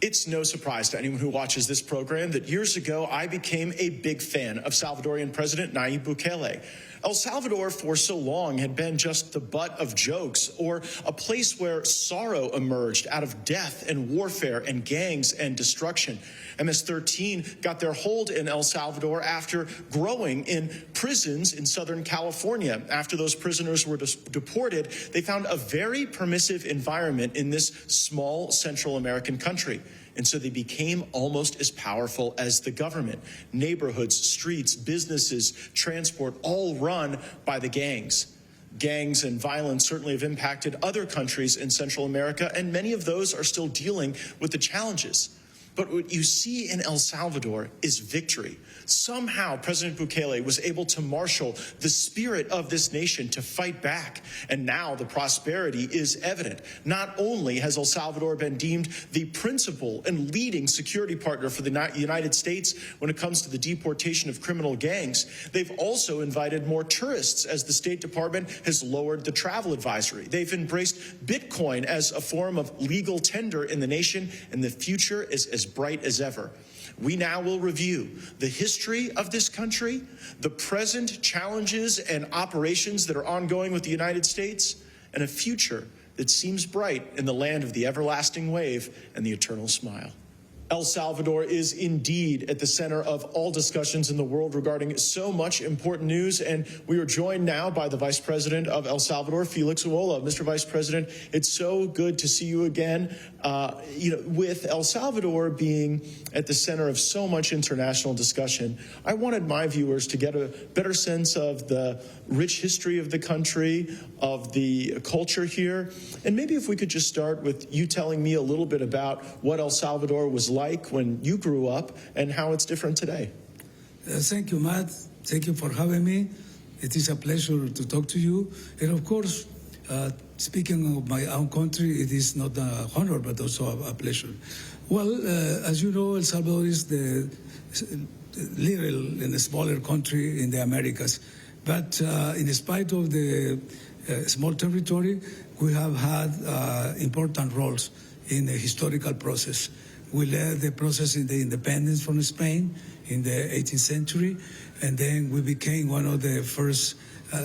It's no surprise to anyone who watches this program that years ago I became a big fan of Salvadorian President Nayib Bukele. El Salvador for so long had been just the butt of jokes, or a place where sorrow emerged out of death and warfare and gangs and destruction. MS-13 got their hold in El Salvador after growing in prisons in Southern California. After those prisoners were deported, they found a very permissive environment in this small Central American country. And so they became almost as powerful as the government. Neighborhoods, streets, businesses, transport, all run by the gangs. Gangs and violence certainly have impacted other countries in Central America, and many of those are still dealing with the challenges. But what you see in El Salvador is victory. Somehow, President Bukele was able to marshal the spirit of this nation to fight back. And now the prosperity is evident. Not only has El Salvador been deemed the principal and leading security partner for the United States when it comes to the deportation of criminal gangs, they've also invited more tourists as the State Department has lowered the travel advisory. They've embraced Bitcoin as a form of legal tender in the nation, and the future is as bright as ever. We now will review the history of this country, the present challenges and operations that are ongoing with the United States, and a future that seems bright in the land of the everlasting wave and the eternal smile. El Salvador is indeed at the center of all discussions in the world regarding so much important news, and we are joined now by the Vice President of El Salvador, Felix Ulloa. Mr. Vice President, it's so good to see you again. With El Salvador being at the center of so much international discussion, I wanted my viewers to get a better sense of the rich history of the country, of the culture here, and maybe if we could just start with you telling me a little bit about what El Salvador was like when you grew up and how it's different today. Thank you, Matt. Thank you for having me. It is a pleasure to talk to you. And of course, speaking of my own country, it is not an honor, but also a pleasure. Well, as you know, El Salvador is the little and smaller country in the Americas. But in spite of the small territory, we have had important roles in the historical process. We led the process in the independence from Spain in the 18th century, and then we became one of the first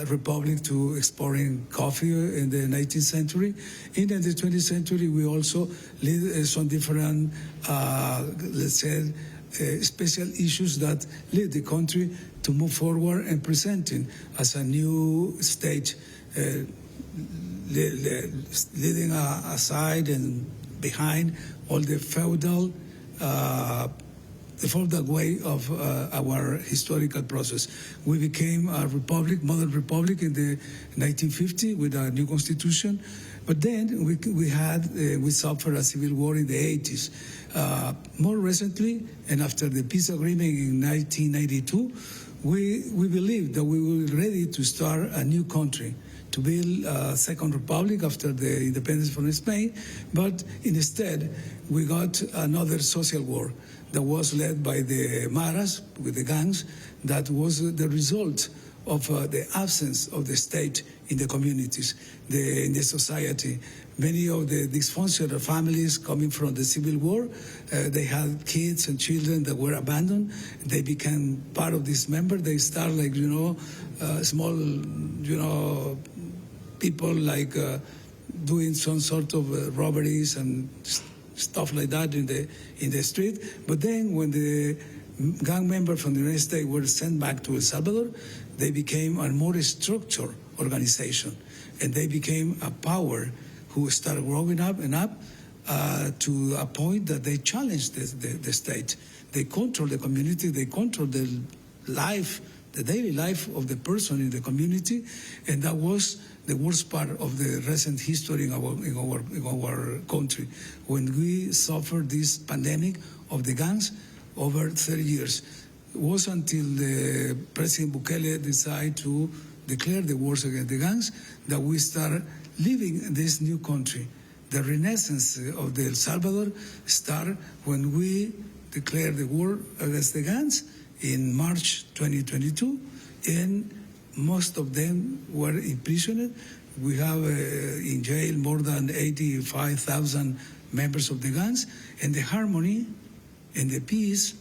republic to exporting coffee in the 19th century. In the 20th century, we also led some different, let's say, special issues that led the country to move forward and presenting as a new state, leading aside and behind all the feudal way of our historical process. We became a republic, modern republic, in the 1950 with a new constitution. But then we suffered a civil war in the 80s. More recently, and after the peace agreement in 1992, we believed that we were ready to start a new country, to build a second republic after the independence from Spain, but instead we got another social war that was led by the Maras, with the gangs, that was the result of the absence of the state in the communities, in the society. Many of the dysfunctional families coming from the civil war, they had kids and children that were abandoned. They became part of this member. They start like, small, people like doing some sort of robberies and stuff like that in the street. But then when the gang members from the United States were sent back to El Salvador, they became a more structured organization, and they became a power who started growing up and up to a point that they challenged the state. They control the community, they control the life, the daily life of the person in the community, and that was the worst part of the recent history in our country, when we suffered this pandemic of the gangs over 30 years. It was until the President Bukele decided to declare the wars against the gangs that we started living in this new country. The renaissance of El Salvador started when we declared the war against the gangs in March 2022, and most of them were imprisoned. We have in jail more than 85,000 members of the gangs, and the harmony and the peace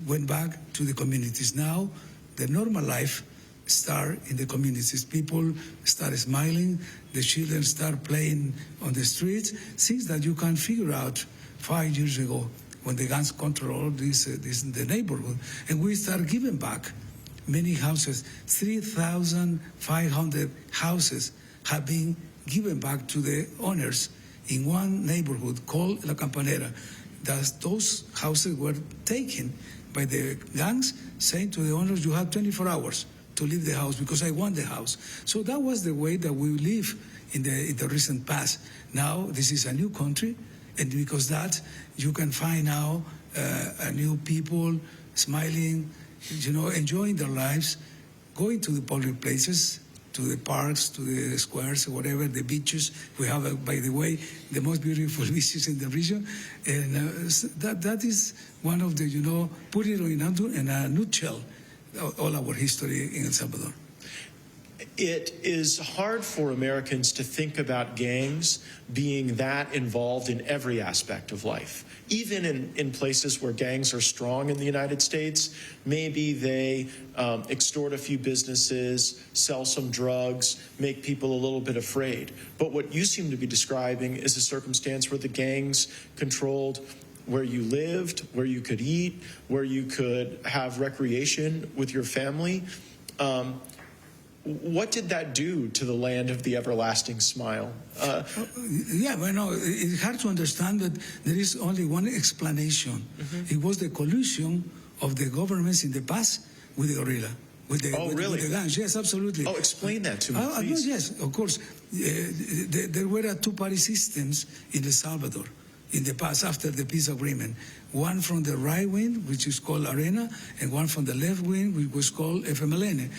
went back to the communities. Now, the normal life start in the communities. People start smiling, the children start playing on the streets, things that you can figure out 5 years ago when the gangs controlled the neighborhood. And we start giving back many houses. 3,500 houses have been given back to the owners in one neighborhood called La Campanera. Those houses were taken by the gangs, saying to the owners, you have 24 hours to leave the house because I want the house. So that was the way that we live in the recent past. Now this is a new country, and because that you can find now new people smiling, enjoying their lives, going to the public places, to the parks, to the squares, whatever, the beaches. We have, by the way, the most beautiful beaches in the region. And that is one of the, put it in a nutshell, all our history in El Salvador. It is hard for Americans to think about gangs being that involved in every aspect of life. Even in places where gangs are strong in the United States, maybe they extort a few businesses, sell some drugs, make people a little bit afraid. But what you seem to be describing is a circumstance where the gangs controlled where you lived, where you could eat, where you could have recreation with your family. What did that do to the land of the everlasting smile? It's hard to understand that there is only one explanation. Mm-hmm. It was the collusion of the governments in the past with the guerrilla. With the gangs. Yes, absolutely. Oh, explain that to me, please. Yes, of course. There were two-party systems in El Salvador in the past after the peace agreement. One from the right wing, which is called Arena, and one from the left wing, which was called FMLN.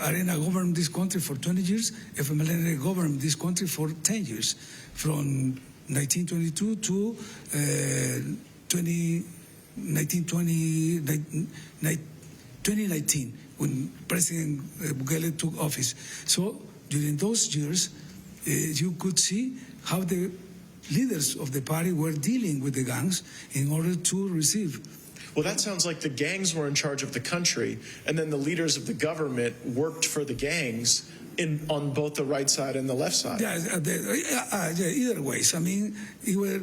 Arena governed this country for 20 years. FMLN governed this country for 10 years, from 1922 to 2019, when President Bukele took office. So during those years, you could see how the leaders of the party were dealing with the gangs in order to receive. Well, that sounds like the gangs were in charge of the country, and then the leaders of the government worked for the gangs on both the right side and the left side. Either ways. I mean,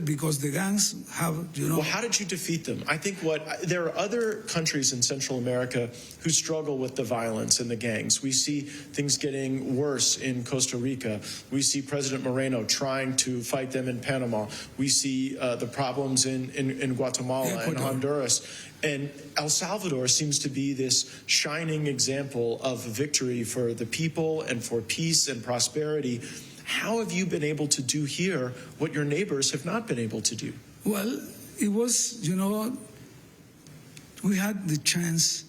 because the gangs have, Well, how did you defeat them? I think there are other countries in Central America who struggle with the violence and the gangs. We see things getting worse in Costa Rica. We see President Moreno trying to fight them in Panama. We see the problems in Guatemala and Honduras. And El Salvador seems to be this shining example of victory for the people and for peace and prosperity. How have you been able to do here what your neighbors have not been able to do? Well, it was, we had the chance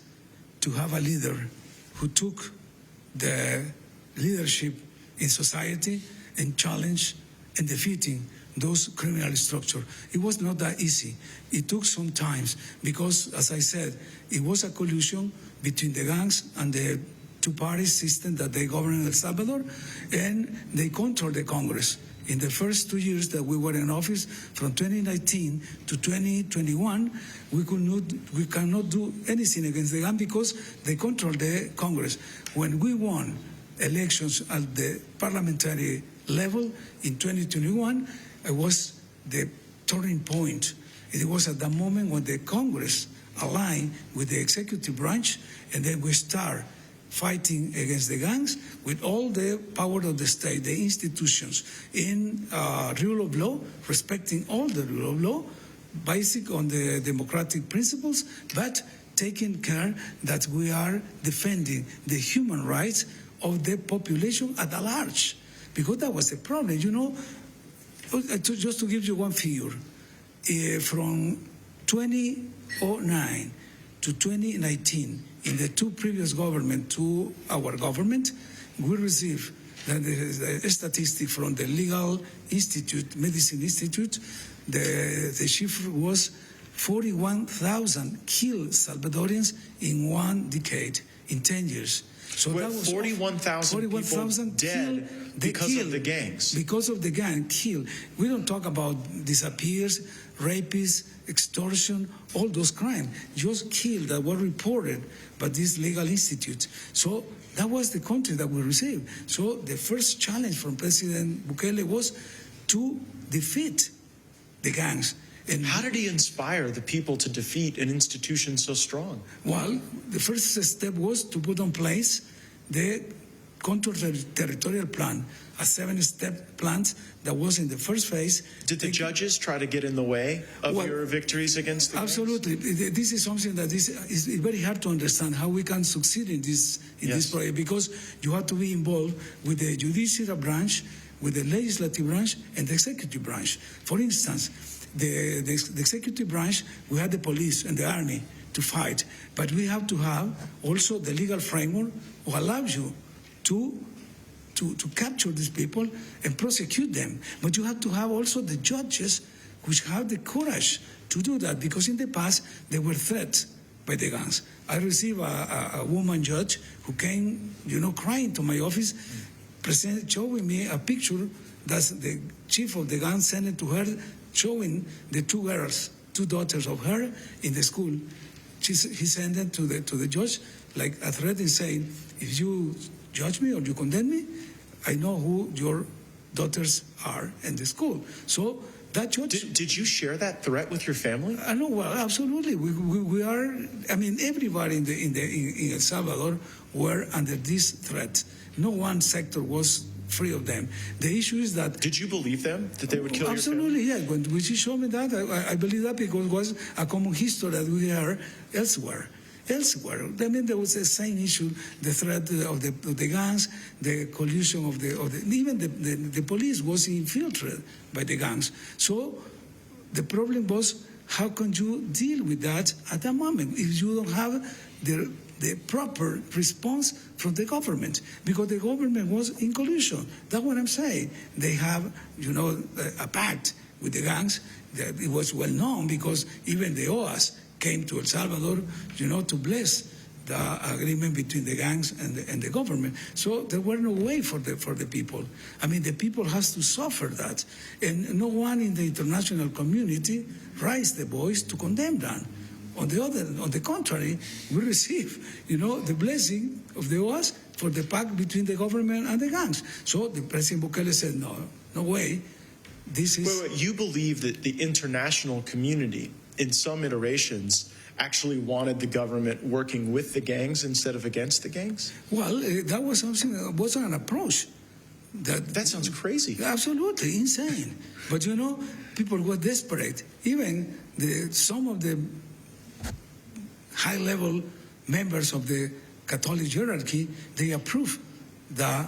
to have a leader who took the leadership in society and challenged and defeating those criminal structures. It was not that easy. It took some time because, as I said, it was a collusion between the gangs and the two-party system that they govern in El Salvador, and they controlled the Congress. In the first 2 years that we were in office, from 2019 to 2021, we cannot do anything against the gang because they controlled the Congress. When we won elections at the parliamentary level in 2021, it was the turning point. It was at that moment when the Congress aligned with the executive branch, and then we start fighting against the gangs with all the power of the state, the institutions, in rule of law, respecting all the rule of law, basic on the democratic principles, but taking care that we are defending the human rights of the population at large. Because that was the problem, just to give you one figure, from 2009 to 2019, in the two previous governments to our government, we received the statistic from the Legal Institute, Medicine Institute. The chief was 41,000 killed Salvadorians in 1 decade, in 10 years. So With that was 41,000 people 41,000 dead because of the gangs. Because of the gang, killed. We don't talk about disappears, rapists, extortion, all those crimes. Just killed that were reported by these legal institutes. So that was the country that we received. So the first challenge from President Bukele was to defeat the gangs. And how did he inspire the people to defeat an institution so strong? Well, the first step was to put in place the counter-territorial plan, a 7-step plan that was in the first phase. Did the judges try to get in the way of your victories against the absolutely. gangs? This is something that is very hard to understand how we can succeed in this project, because you have to be involved with the judicial branch, with the legislative branch, and the executive branch. For instance, the executive branch, we had the police and the army to fight, but we have to have also the legal framework who allows you to capture these people and prosecute them. But you have to have also the judges which have the courage to do that, because in the past they were threats by the gangs. I received a woman judge who came, crying to my office, showing me a picture that the chief of the gang sent it to her, showing the two girls, two daughters of her in the school. He sent it to the judge like a threat, and saying, if you judge me or you condemn me, I know who your daughters are in the school. So that judge... Did you share that threat with your family? I know, well, absolutely. We are, everybody in El Salvador were under this threat. No one sector was free of them. The issue is that... Did you believe them, that they would kill absolutely, your family? When she showed me that, I believe that, because it was a common history that we heard elsewhere. There was the same issue, the threat of the gangs, the collusion of even the police was infiltrated by the gangs. So the problem was, how can you deal with that at that moment if you don't have the proper response from the government? Because the government was in collusion. That's what I'm saying. They have, a pact with the gangs. That it was well known, because even the OAS came to El Salvador, to bless the agreement between the gangs and the government. So there were no way for the people. The people has to suffer that, and no one in the international community raised the voice to condemn that. On the contrary, we receive, the blessing of the OAS for the pact between the government and the gangs. So the President Bukele said, no way. This is... Wait, you believe that the international community, in some iterations, actually wanted the government working with the gangs instead of against the gangs? Well, that was something, that was an approach. That sounds crazy. Absolutely insane. But people were desperate. Even some of the high-level members of the Catholic hierarchy, they approved the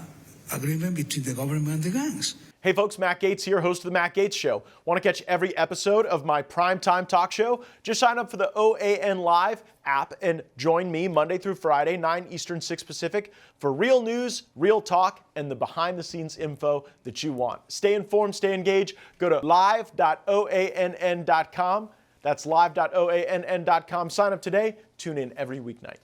agreement between the government and the gangs. Hey folks, Matt Gaetz here, host of The Matt Gaetz Show. Want to catch every episode of my primetime talk show? Just sign up for the OAN Live app and join me Monday through Friday, 9 Eastern, 6 Pacific, for real news, real talk, and the behind-the-scenes info that you want. Stay informed, stay engaged. Go to live.oann.com. That's live.oann.com. Sign up today. Tune in every weeknight.